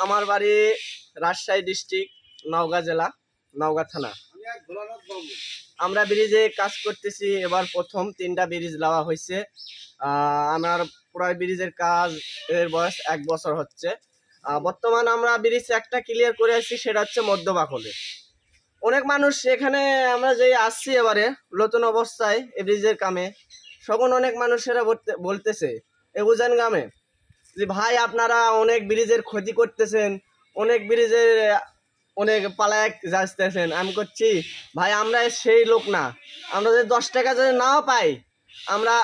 আমার বাড়ি রাজশাহী ডিস্ট্রিক্ট, নওগাঁ জেলা, নওগাঁ থানা। আমরা ব্রিজে কাজ করতেছি, এবার প্রথম 3টা ব্রিজ দেওয়া হয়েছে। আমার প্রায় ব্রিজের কাজ এর বয়স 1 বছর হচ্ছে। বর্তমান আমরা ব্রিজ একটা ক্লিয়ার করে আসছি, সেটা হচ্ছে মধ্যবাকলে। অনেক মানুষ এখানে আমরা যে আসছি এবারে নতুন অবস্থায় এই ব্রিজের কামে, তখন অনেক মানুষেরা বলতেছে বুঝেন গ্রামে যে ভাই আপনারা অনেক ব্রিজের ক্ষতি করতেছেন, অনেক ব্রিজের অনেক পালায় যাচ্তেছেন। আমি করছি ভাই আমরা সেই লোক না, আমরা যদি 10 টাকা যদি নাও পাই আমরা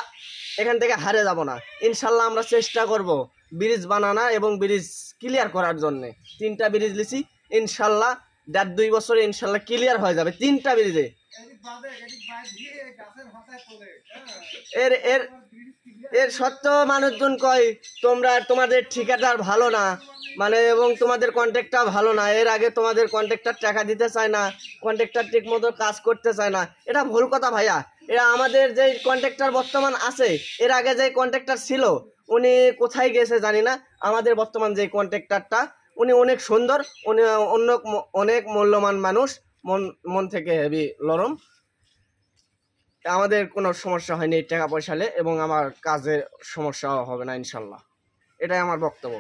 এখান থেকে হারে যাব না। ইনশাল্লাহ আমরা চেষ্টা করব ব্রিজ বানানো এবং ব্রিজ ক্লিয়ার করার জন্যে। 3টা ব্রিজ লিছি, ইনশাল্লাহ 1.5-2 বছরে ইনশাল্লাহ ক্লিয়ার হয়ে যাবে 3টা ব্রিজে। এর এর এর সত্ত্বেও মানুষজন কয় তোমাদের ঠিকাদার ভালো না, মানে এবং তোমাদের কন্ট্রাক্টর ভালো না। এর আগে তোমাদের কন্ট্রাক্টর টাকা দিতে চায় না, কন্ট্রাক্টর ঠিক মতো কাজ করতে চায় না। এটা ভুল কথা ভাইয়া। এরা আমাদের যে কন্ট্রাক্টর বর্তমান আছে, এর আগে যে কন্ট্রাক্টর ছিল উনি কোথায় গেছে জানি না। আমাদের বর্তমান যে কন্ট্রাক্টরটা উনি অনেক সুন্দর, উনি অনেক মূল্যবান মানুষ, মন থেকে হেভি নরম। আমাদের কোনো সমস্যা হয়নি টাকা পয়সা এবং আমার কাজের সমস্যা হবে না ইনশাল্লাহ। এটাই আমার বক্তব্য।